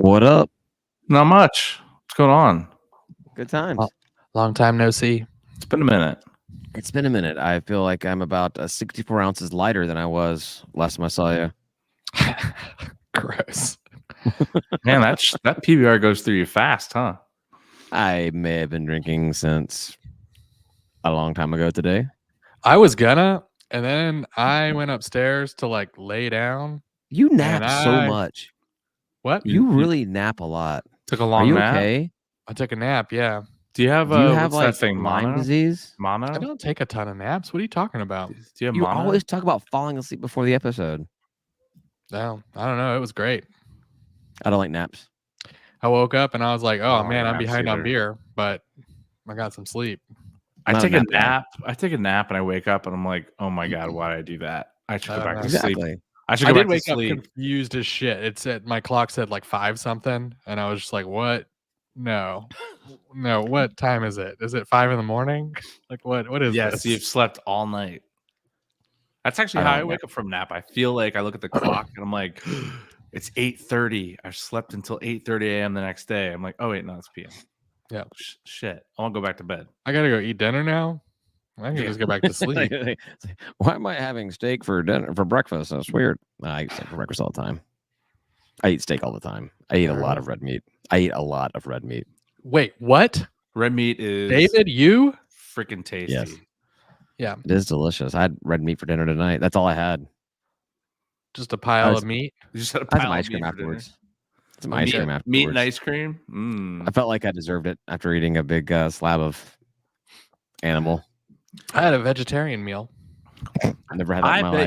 What up? Not much. What's going on? Good times. Long time no see. It's been a minute. It's been a minute. I feel like I'm about 64 ounces lighter than I was last time I saw you. Gross. Man, that PBR goes through you fast, huh? I may have been drinking since a long time ago today. I was gonna, and then I went upstairs to like lay down. You nap so much. What? You really nap a lot. Took a long Are you nap. Okay? I took a nap. Yeah. Do you have what's like that thing? Lyme disease? Mono? I don't take a ton of naps. What are you talking about? Do you have You mono? always talk about falling asleep before the episode. No, I don't know. It was great. I don't like naps. I woke up and I was like, "Oh Oh, man, I'm naps behind on either. beer," but I got some sleep. I Not take a a nap guy. nap. I take a nap and I wake up and I'm like, oh my god, why did I do that? I should go back to sleep. Exactly. I should I go did back wake to up sleep. confused as shit. It said my clock said like 5 something, and I was just like, "What? No, what time is it? Is it 5 in the morning? Like what is Yes, this?" you've slept all night. That's actually I how don't I know. wake up from nap. I feel like I look at the clock and I'm like, it's 8:30. I slept until 8:30 a.m. the next day. I'm like, oh wait, no, it's p.m. Yeah. Shit. I want to go back to bed. I gotta go eat dinner now. I can just go back to sleep. Why am I having steak for dinner for breakfast? That's weird. I eat steak for breakfast all the time. I eat steak all the time. I eat a lot of red meat. Wait, what? Red meat is David, you? freaking tasty. Yes. Yeah, It is delicious. I had red meat for dinner tonight. That's all I had. just a pile was- of meat. You just had a I had pile some of ice cream meat for dinner. afterwards. Some ice cream afterwards. Meat and ice cream. Mm. I felt like I deserved it after eating a big slab of animal. I had a vegetarian meal. I never had that in my life.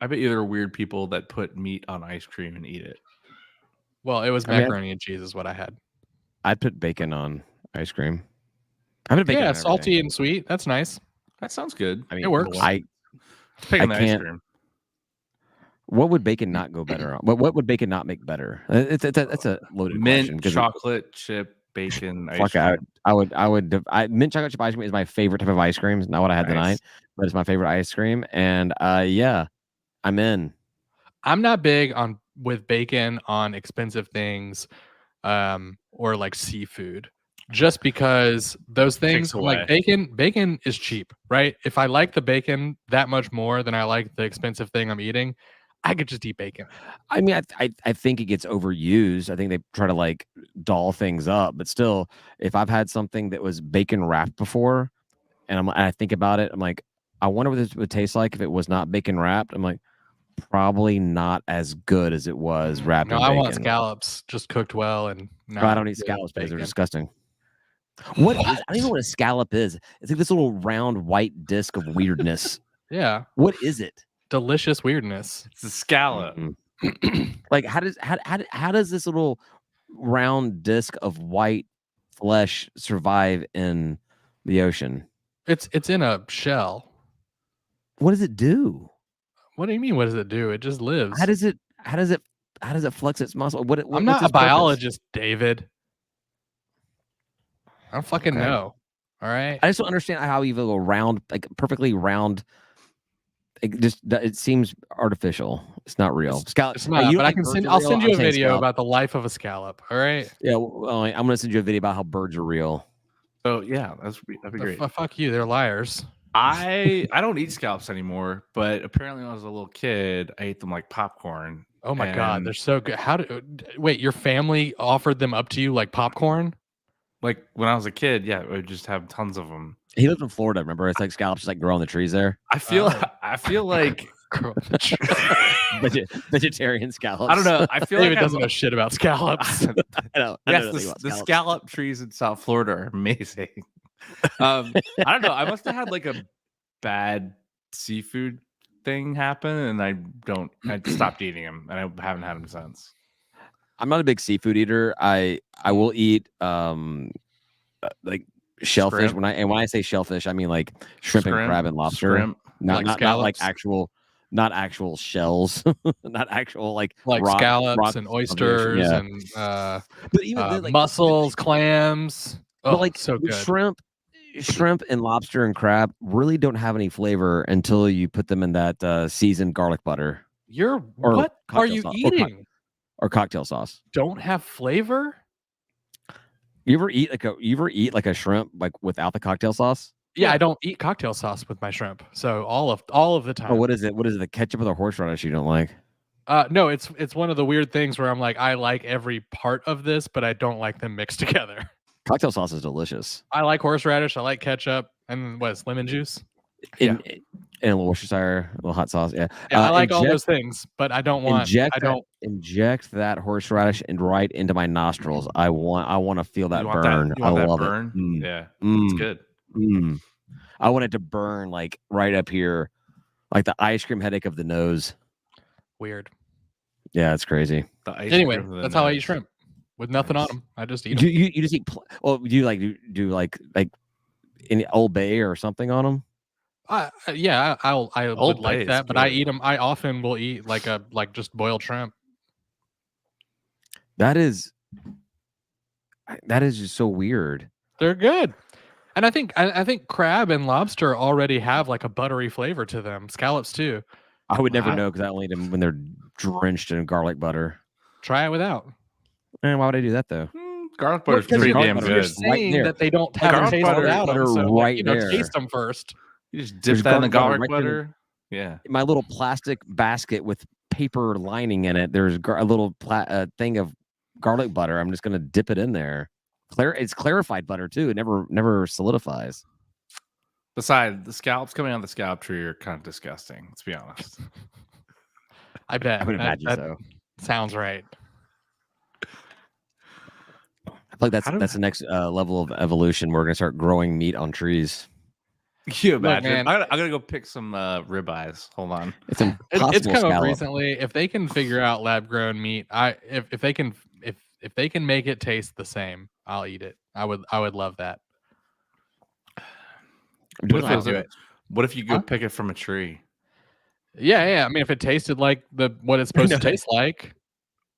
I bet you there are weird people that put meat on ice cream and eat it. Well, it was I mean, macaroni and cheese is what I had. I'd put bacon on ice cream. I put bacon Yeah, on salty everything. and sweet. That's nice. That sounds good. I mean, it works. Picking the ice can't- cream. What would bacon not go better on? What would bacon not make better? That's a loaded question. Mint, 'cause chocolate chip, bacon, ice fuck, cream. mint chocolate chip ice cream is my favorite type of ice cream. It's not what I had Nice. tonight, but it's my favorite ice cream. And yeah, I'm in. I'm not big on with bacon on expensive things, or like seafood, just because those things Takes like bacon is cheap, right? If I like the bacon that much more than I like the expensive thing I'm eating, I could just eat bacon. I mean, I think it gets overused. I think they try to like doll things up, but still, if I've had something that was bacon wrapped before, and I think about it, I'm like, I wonder what this would taste like if it was not bacon wrapped. I'm like, probably not as good as it was wrapped No, in I bacon. want scallops just cooked well, and No, I don't eat scallops because they're disgusting. What? I don't even know what a scallop is. It's like this little round white disc of weirdness. Yeah, What is it? delicious weirdness. It's a scallop. Like how does this little round disc of white flesh survive in the ocean? It's in a shell. What does it do? What do you mean? What does it do? It just lives. How does it flex its muscle? I'm what's not a its purpose? biologist, David. I don't fucking Okay. know. All right. I just don't understand how you go round, like perfectly round. It seems artificial. It's not real. Scallop. It's not, but I can send. I'll send you a video about the life of a scallop. All right. Yeah, well, I'm gonna send you a video about how birds are real. So yeah, that'd be great. Fuck you. They're liars. I don't eat scallops anymore, but apparently when I was a little kid, I ate them like popcorn. Oh my god, And, they're so good. Wait? Your family offered them up to you like popcorn? like when I was a kid, yeah, we would just have tons of them. He lived in Florida. Remember, it's like scallops just like grow on the trees there. I feel like Vegetarian scallops. I don't know. I feel David like doesn't know shit about scallops. I know. Yes, the scallop trees in South Florida are amazing. I don't know. I must have had like a bad seafood thing happen, and I stopped eating them, and I haven't had them since. I'm not a big seafood eater. I will eat like shellfish. Shrimp. When I say shellfish, I mean like shrimp and crab and lobster. Shrimp. Like Not like scallops? not actual shells, not actual like scallops and oysters yeah. and But even then, like, mussels, clams. but Oh, like so good. shrimp and lobster and crab really don't have any flavor until you put them in that seasoned garlic butter. What are cocktail you sauce. eating? or cocktail sauce. don't have flavor. You ever eat like a shrimp like without the cocktail sauce? Yeah, Yeah. I don't eat cocktail sauce with my shrimp. So all of the time. Oh, what is it? What is it? The ketchup or the horseradish you don't like? No, it's one of the weird things where I'm like, I like every part of this, but I don't like them mixed together. Cocktail sauce is delicious. I like horseradish. I like ketchup, and what is lemon juice? In a little Worcestershire, a little hot sauce. Yeah, Yeah, I like all those things, but I don't want. Inject that horseradish and right into my nostrils. I want to feel that You want burn. that, you want I that love burn? it. Mm, Yeah, mm, it's good. mm. I want it to burn like right up here, like the ice cream headache of the nose. Weird. Yeah, it's crazy. The ice Anyway, cream of the that's how I eat nose. shrimp with nothing Nice. on them. I just eat Do them. you just eat? Well, do you like any Old Bay or something on them? Yeah, I Old would Bay like is that, but I good. eat them. I often will eat like just boiled shrimp. That is just so weird. They're good. And I think crab and lobster already have like a buttery flavor to them. Scallops too. I would never know because I only eat them when they're drenched in garlic butter. Try it without. And why would I do that though? Garlic butter's Because pretty you're- damn butter You're good. is right saying there. that they don't have a garlic taste butter- without them, so right like, there. taste them first. You just dip There's that in the garlic garlic butter right butter. Yeah. My little plastic basket with paper lining in it. There's a little thing of garlic butter. I'm just gonna dip it in there. It's clarified butter too. It never solidifies. Besides, the scallops coming out of the scallop tree are kind of disgusting. Let's be honest. I bet. I would imagine that so. sounds right. I feel like that's the next level of evolution. We're gonna start growing meat on trees. You imagine? man. I'm gonna go pick some ribeyes. Hold on. It's impossible. It's come up scallop. recently. If they can figure out lab grown meat, if they can make it taste the same, I'll eat it. I would love that. I'm doing What if, that. do it. what if you go Huh? pick it from a tree? Yeah. I mean, if it tasted like what it's supposed to taste like,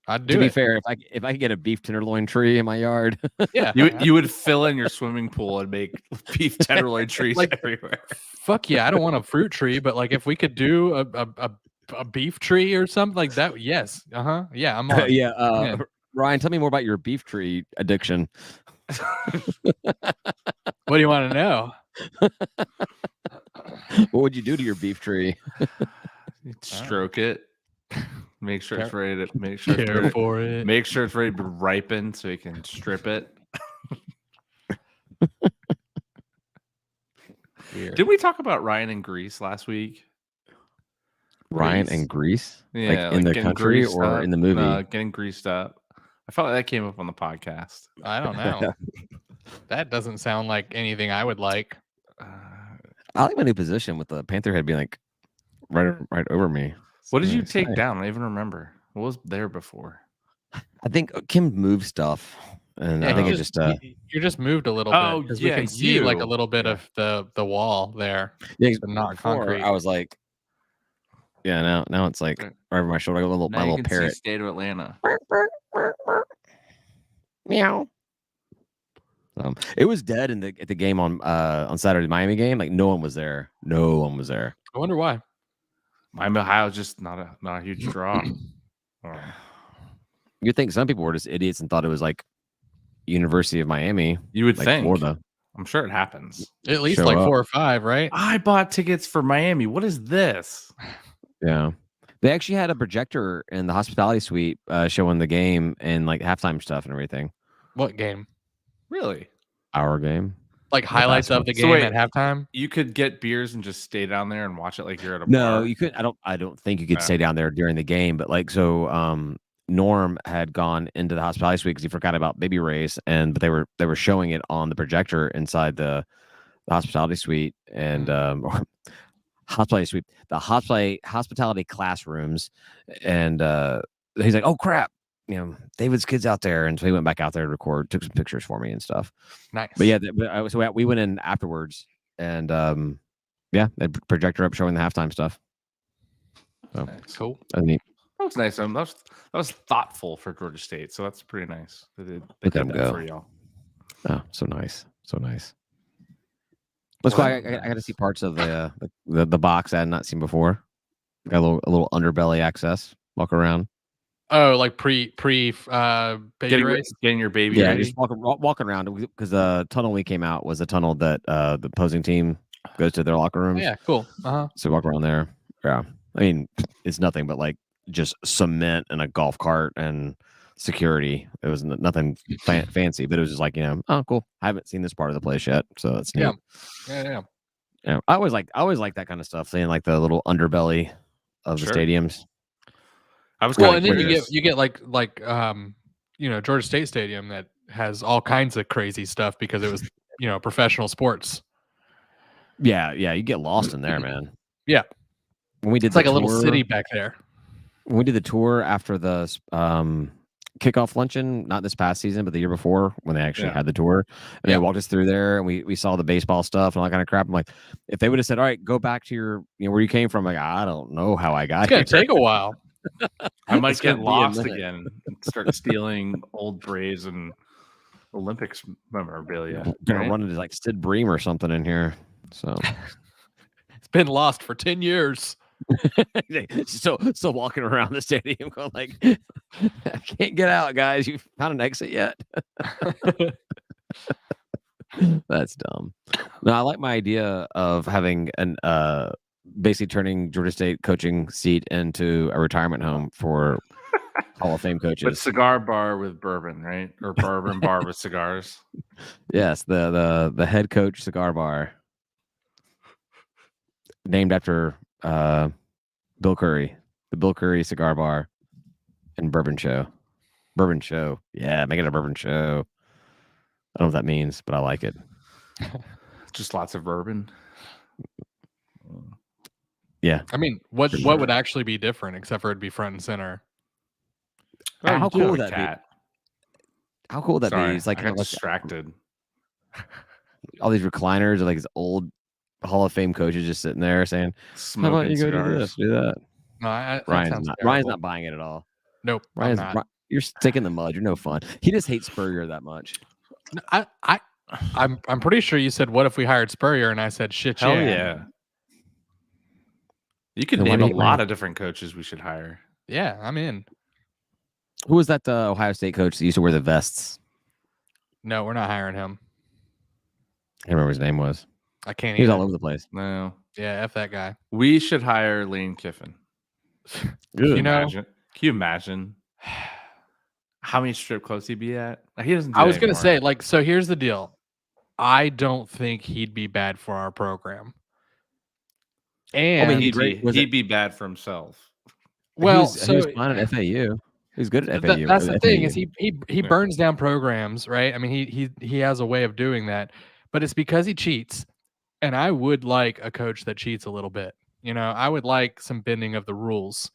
I'd do To be it. fair, if I could get a beef tenderloin tree in my yard, Yeah. You would fill in your swimming pool and make beef tenderloin trees Like- everywhere. Fuck yeah, I don't want a fruit tree, but like if we could do a beef tree or something like that, yes. Yeah, I'm on. yeah. Ryan, tell me more about your beef tree addiction. What do you want to know? What would you do to your beef tree? Stroke it. Make sure it's Care- ready to make sure it's Care ready, for it. make sure it's ready to ripen so you can strip it. Weird. Did we talk about Ryan and Greece last week? Ryan Grease. and Greece? Yeah, in the getting country greased or up. in the movie? No, getting greased up. I felt like that came up on the podcast. I don't know. That doesn't sound like anything I would like. I like my new position with the Panther head being like right over me. What did you Nice. take Nice. down? I don't even remember. What was there before? I think Kim moved stuff, and I Yeah, think you it just you just moved a little Oh, bit because yeah, we can see like a you. little bit Yeah. of the wall there. yeah, It's not before, concrete. I was like, yeah, now it's like Right. right over my shoulder, like my little parrot. State of Atlanta. Meow. It was dead at the game on Saturday, Miami game. Like no one was there. No one was there. I wonder why. Miami, Ohio is just not a huge draw. You'd think some people were just idiots and thought it was like University of Miami, You would like think. Florida. I'm sure it happens. At least Show like up. 4 or 5, right? I bought tickets for Miami. What is this? Yeah. They actually had a projector in the hospitality suite showing the game and like halftime stuff and everything. What game? Really? Our game. Like highlights of the So game wait, at halftime? You could get beers and just stay down there and watch it like you're at a No, bar. you couldn't. I don't think you could No. stay down there during the game. But like, so Norm had gone into the hospitality suite because he forgot about Baby Race, but they were showing it on the projector inside the hospitality suite and hospitality suite, the hospitality classrooms, and he's like, "Oh crap, David's kid's out there," and so he went back out there to record, took some pictures for me and stuff. Nice. But yeah, so we went in afterwards, and yeah, they projector up showing the halftime stuff. So Nice. Cool. that's neat. That was nice. That was thoughtful for Georgia State. So that's pretty nice. They did Let them that go. for y'all. Oh, so nice, so nice. Let's go. I got to see parts of the box I had not seen before. Got a little underbelly access. Walk around. Oh, like baby race. Getting your baby Yeah, ready. just walking around because the tunnel we came out was a tunnel that the opposing team goes to their locker Oh, rooms. yeah, cool. So walk around there. Yeah, I mean it's nothing but like just cement and a golf cart and security. It was nothing fancy, but it was just like oh cool. I haven't seen this part of the place yet, so that's neat. Yeah. Yeah, I always like that kind of stuff, seeing like the little underbelly of the stadiums. I was Well, kind and of then you get like Georgia State Stadium that has all kinds of crazy stuff because it was professional sports. Yeah, you get lost in there, man. Yeah, when we did it's like a little city back there. When we did the tour after the kickoff luncheon, not this past season, but the year before, when they actually had the tour, and they walked us through there, and we saw the baseball stuff and all that kind of crap. I'm like, if they would have said, "All right, go back to your where you came from," like, I don't know how I got here. It's gonna take a while. I might get lost again and start stealing old Braves and Olympics memorabilia. Gonna run into like Sid Bream or something in here. So it's been lost for 10 years. so walking around the stadium going like, I can't get out, guys. You found an exit yet? That's dumb. No, I like my idea of having an basically turning Georgia State coaching seat into a retirement home for Hall of Fame coaches. But cigar bar with bourbon, right? Or bourbon bar with cigars. Yes, the head coach cigar bar, named after Bill Curry, the Bill Curry cigar bar and bourbon show. Bourbon show. Yeah, make it a bourbon show. I don't know what that means, but I like it. Just lots of bourbon. Yeah. I mean, what would actually be different except for it'd be front and center? How cool would that be? How cool would that be? It's like I got distracted. All these recliners are like these old Hall of Fame coaches just sitting there saying, "How about you go do this, do that?" No, Ryan's not buying it at all. Nope, you're sticking the mud. You're no fun. He just hates Spurrier that much. I'm pretty sure you said, "What if we hired Spurrier?" And I said, "Shit, hell yeah." You could name a lot of different coaches we should hire. Yeah, I'm in. Who was that Ohio State coach that used to wear the vests? No, we're not hiring him. I can't remember what his name was. I can't. He was all over the place. No. Yeah, F that guy. We should hire Lane Kiffin. Can you imagine how many strip clubs he'd be at? He doesn't. I was gonna say, like, so here's the deal. I don't think he'd be bad for our program. And he'd be bad for himself. Well, he was fine at FAU. He's good at FAU. That's the thing, is he burns down programs, right? I mean, he has a way of doing that, but it's because he cheats. And I would like a coach that cheats a little bit. I would like some bending of the rules.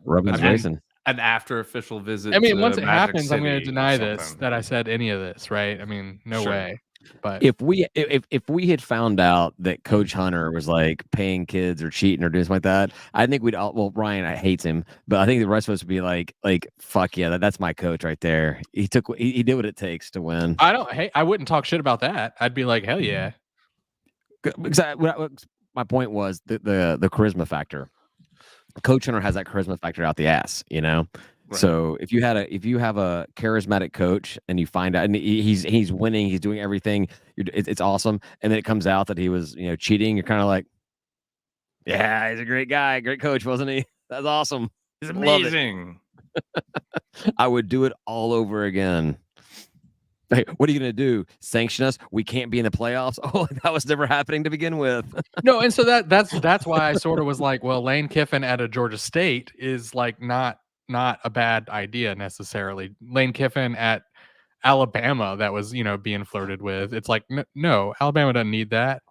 Rubbin's racing. An after official visit. I mean, once it happens, I'm going to deny this, that I said any of this, right? I mean, no way. But if we had found out that Coach Hunter was like paying kids or cheating or doing something like that, I think we'd all. Well, Ryan hates him, but I think the rest of us would be like fuck yeah, that's my coach right there. He did what it takes to win. I wouldn't talk shit about that. I'd be like, hell yeah. My point was the charisma factor. Coach Hunter has that charisma factor out the ass, Right. So if you have a charismatic coach and you find out and he's winning, he's doing everything, it's awesome, and then it comes out that he was cheating, you're kind of like, yeah, he's a great guy, great coach, wasn't he? That's awesome. He's amazing. I would do it all over again. Hey, what are you going to do? Sanction us? We can't be in the playoffs? Oh, that was never happening to begin with. No, and so that's why I sort of was like, well, Lane Kiffin at a Georgia State is like not a bad idea necessarily. Lane Kiffin at Alabama that was being flirted with. It's like no, Alabama doesn't need that.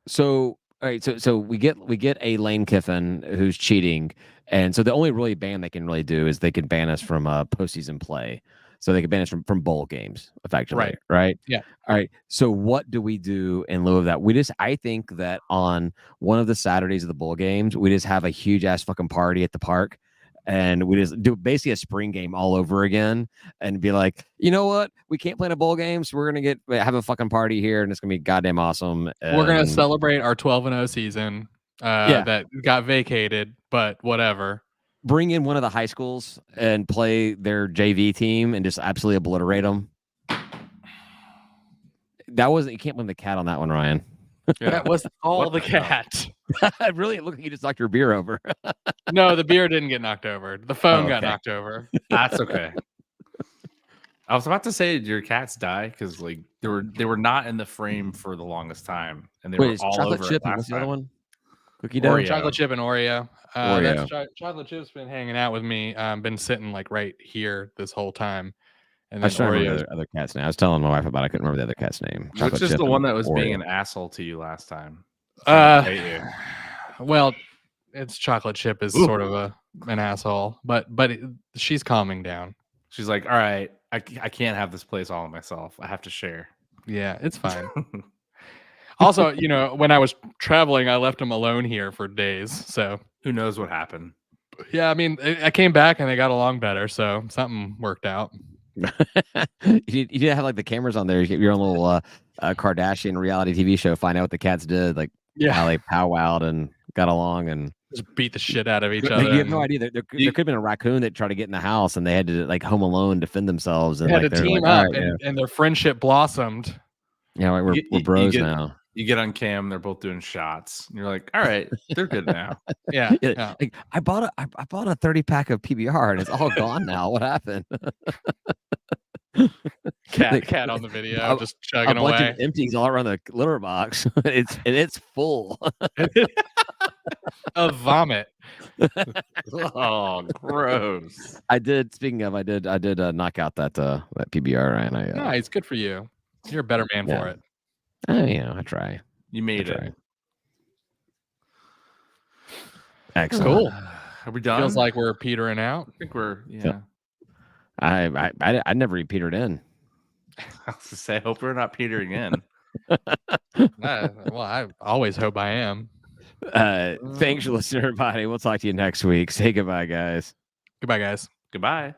So all right, so we get a Lane Kiffin who's cheating, and so the only really ban they can really do is they can ban us from postseason play. So they can ban us from bowl games, effectively, right? Yeah. All right. So what do we do in lieu of that? I think that on one of the Saturdays of the bowl games, we just have a huge ass fucking party at the park, and we just do basically a spring game all over again, and be like, you know what? We can't play in a bowl game, so we're gonna have a fucking party here, and it's gonna be goddamn awesome. We're gonna celebrate our 12-0 season that got vacated, but whatever. bring in one of the high schools and play their JV team and just absolutely obliterate them. That wasn't. You can't blame the cat on that one, Ryan. That was all What the the hell? cat. Really, it looked like you just knocked your beer over. No, the beer didn't get knocked over. The phone got okay. knocked over. That's okay. I was about to say, did your cats die? Because like they were not in the frame for the longest time, and they Wait, were it's all chocolate over chip it and last what's the other time. one? Cookie dough. Oreo. Chocolate chip and Oreo. Oreo. That's chocolate chip's been hanging out with me. Been sitting like right here this whole time. And I then was trying to remember Oreo's the other cat's name. I was telling my wife about it. I couldn't remember the other cat's name. Which Chocolate is chip the one and that was being Oreo. an asshole to you last time? Trying to bait you. well, it's chocolate chip is Ooh. sort of an asshole, but she's calming down. She's like, all right, I can't have this place all myself. I have to share. Yeah, it's fine. Also, you know, when I was traveling, I left them alone here for days. So Who knows what happened? yeah, I mean, I came back and they got along better, so something worked out. you did have like the cameras on there. You get your own little Kardashian reality TV show. Find out what the cats did, like how they powwowed and got along, and just beat the shit out of each like, other. you have no idea. There could have been a raccoon that tried to get in the house, and they had to like Home Alone defend themselves. And they had like, to team like, up, right, and their friendship blossomed. Yeah, like, we're bros now. You get on cam, they're both doing shots. And you're like, all right, they're good now. Yeah. Like, I bought a 30-pack of PBR, and it's all gone now. What happened? Cat on the video, just chugging a bunch away. of empties all around the litter box. it's full. Of vomit. Oh, gross. I did. Speaking of, I did knock out that PBR, and Nice, good for you. You're a better man for it. I try. You made it. Excellent. Cool. Are we done? Feels like we're petering out. I think we're I never petered in. I was to say, I hope we're not petering in. Well, I always hope I am. Thanks for listening, everybody. We'll talk to you next week. Say goodbye, guys. Goodbye, guys. Goodbye.